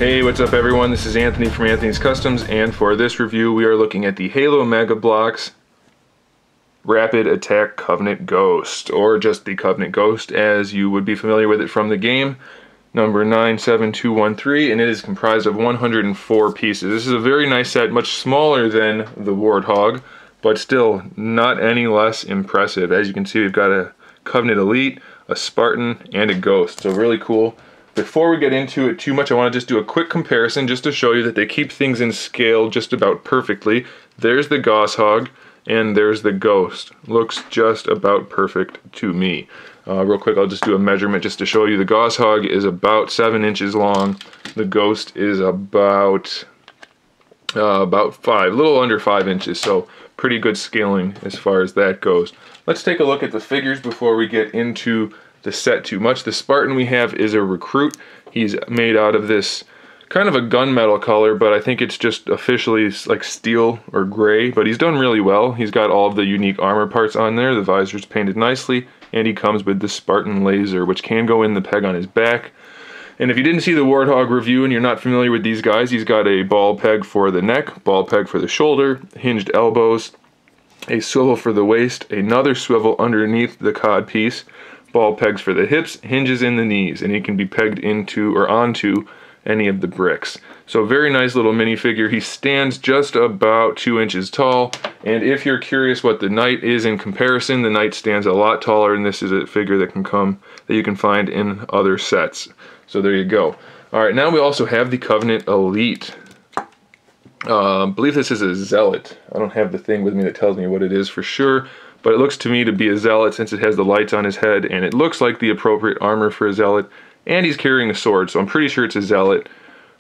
Hey, what's up everyone? This is Anthony from Anthony's Customs, and for this review we are looking at the Halo Mega Bloks Rapid Attack Covenant Ghost, or just the Covenant Ghost as you would be familiar with it from the game, number 97213, and it is comprised of 104 pieces. This is a very nice set, much smaller than the Warthog, but still not any less impressive. As you can see, we've got a Covenant Elite, a Spartan, and a Ghost, so really cool. Before we get into it too much, I want to just do a quick comparison just to show you that they keep things in scale just about perfectly. There's the Gosshog, and there's the Ghost. Looks just about perfect to me. Real quick, I'll just do a measurement just to show you. The Gosshog is about 7 inches long. The Ghost is about 5, a little under 5 inches, so pretty good scaling as far as that goes. Let's take a look at the figures before we get into the set too much. The Spartan we have is a recruit. He's made out of this kind of a gunmetal color, but I think it's just officially like steel or gray, but he's done really well. He's got all of the unique armor parts on there. The visor's painted nicely, and he comes with the Spartan laser, which can go in the peg on his back. And if you didn't see the Warthog review and you're not familiar with these guys, he's got a ball peg for the neck, ball peg for the shoulder, hinged elbows, a swivel for the waist, another swivel underneath the cod piece, ball pegs for the hips, hinges in the knees, and he can be pegged into or onto any of the bricks. So very nice little minifigure. He stands just about 2 inches tall, and if you're curious what the Knight is in comparison, the Knight stands a lot taller, and this is a figure that you can find in other sets. So there you go. Alright, now we also have the Covenant Elite. I believe this is a Zealot. I don't have the thing with me that tells me what it is for sure, but it looks to me to be a Zealot since it has the lights on his head, and it looks like the appropriate armor for a Zealot, and he's carrying a sword, so I'm pretty sure it's a Zealot.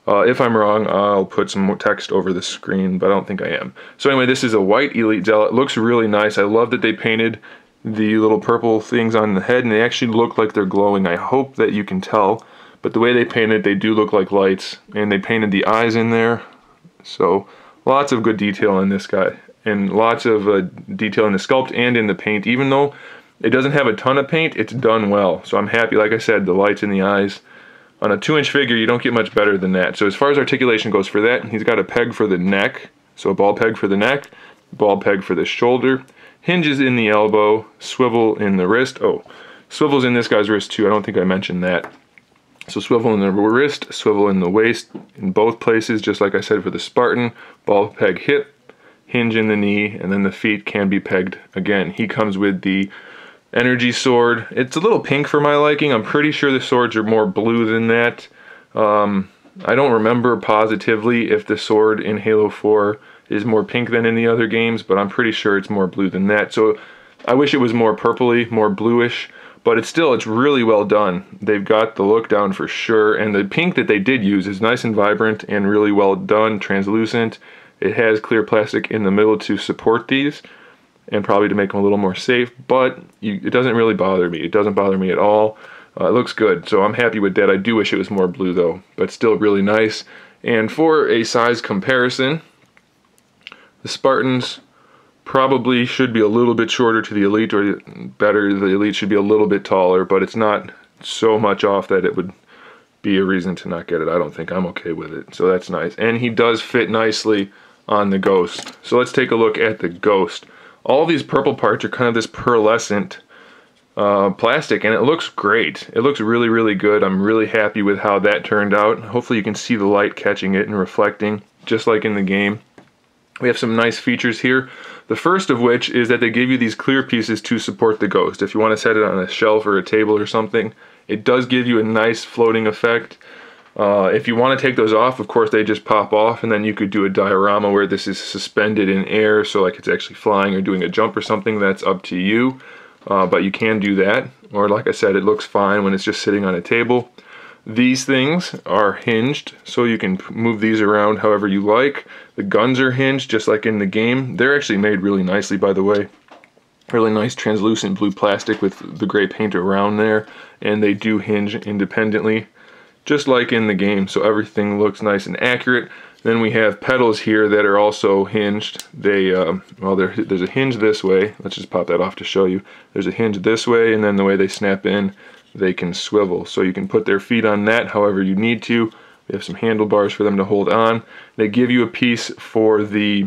If I'm wrong, I'll put some more text over the screen, but I don't think I am. So anyway, this is a white Elite Zealot. Looks really nice. I love that they painted the little purple things on the head, and they actually look like they're glowing. I hope that you can tell, but the way they painted, they do look like lights, and they painted the eyes in there. So lots of good detail in this guy, and lots of detail in the sculpt and in the paint. Even though it doesn't have a ton of paint, it's done well. So I'm happy. Like I said, the lights in the eyes. On a 2-inch figure, you don't get much better than that. So as far as articulation goes for that, he's got a peg for the neck. So a ball peg for the neck, ball peg for the shoulder, hinges in the elbow, swivel in the wrist. Oh, swivel's in this guy's wrist too. I don't think I mentioned that. So swivel in the wrist, swivel in the waist, in both places, just like I said for the Spartan. Ball peg hip, hinge in the knee, and then the feet can be pegged again. He comes with the energy sword. It's a little pink for my liking. I'm pretty sure the swords are more blue than that. I don't remember positively if the sword in Halo 4 is more pink than in the other games, but I'm pretty sure it's more blue than that. So I wish it was more purpley, more bluish, but it's really well done. They've got the look down for sure, and the pink that they did use is nice and vibrant and really well done, translucent. It has clear plastic in the middle to support these, and probably to make them a little more safe, but it doesn't really bother me. It doesn't bother me at all. It looks good, so I'm happy with that. I do wish it was more blue though, but still really nice. And for a size comparison, the Spartans probably should be a little bit shorter to the Elite, or better, the Elite should be a little bit taller, but it's not so much off that it would be a reason to not get it. I don't think. I'm okay with it, so that's nice. And he does fit nicely on the Ghost. So let's take a look at the Ghost. All these purple parts are kind of this pearlescent plastic, and it looks great. It looks really, really good. I'm really happy with how that turned out. Hopefully you can see the light catching it and reflecting, just like in the game. We have some nice features here. The first of which is that they give you these clear pieces to support the Ghost. If you want to set it on a shelf or a table or something, it does give you a nice floating effect. If you want to take those off, of course they just pop off, and then you could do a diorama where this is suspended in air, so like it's actually flying or doing a jump or something. That's up to you, but you can do that. Or like I said, it looks fine when it's just sitting on a table. These things are hinged, so you can move these around however you like. The guns are hinged, just like in the game. They're actually made really nicely, by the way. Really nice translucent blue plastic with the gray paint around there, and they do hinge independently, just like in the game, so everything looks nice and accurate. Then we have pedals here that are also hinged. There's a hinge this way. Let's just pop that off to show you. There's a hinge this way, and then the way they snap in, they can swivel. So you can put their feet on that however you need to. They have some handlebars for them to hold on. They give you a piece for the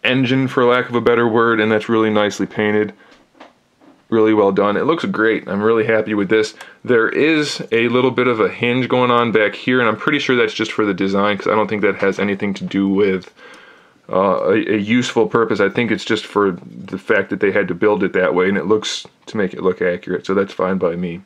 engine, for lack of a better word, and that's really nicely painted. Really well done. It looks great. I'm really happy with this. There is a little bit of a hinge going on back here, and I'm pretty sure that's just for the design, because I don't think that has anything to do with a useful purpose. I think it's just for the fact that they had to build it that way, and it looks to make it look accurate, so that's fine by me.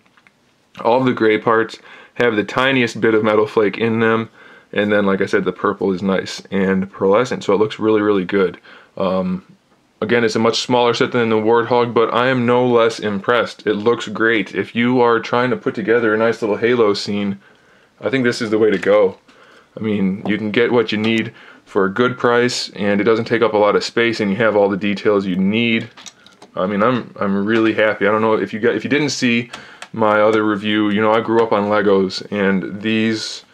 All of the gray parts have the tiniest bit of metal flake in them, and then, like I said, the purple is nice and pearlescent, so it looks really, really good. Again, it's a much smaller set than the Warthog, but I am no less impressed. It looks great. If you are trying to put together a nice little Halo scene, I think this is the way to go. I mean, you can get what you need for a good price, and it doesn't take up a lot of space, and you have all the details you need. I mean, I'm really happy. I don't know if you didn't see my other review, you know, I grew up on Legos, and these,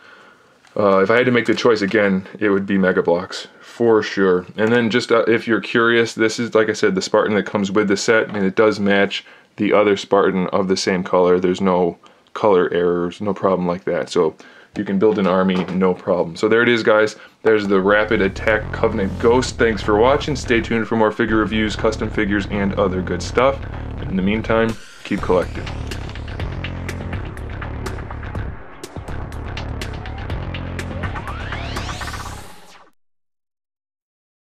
if I had to make the choice again, it would be Mega Bloks. For sure. And then just if you're curious, this is, like I said, the Spartan that comes with the set, and it does match the other Spartan of the same color. There's no color errors, no problem like that. So you can build an army, no problem. So there it is, guys. There's the Rapid Attack Covenant Ghost. Thanks for watching. Stay tuned for more figure reviews, custom figures, and other good stuff. In the meantime, keep collecting.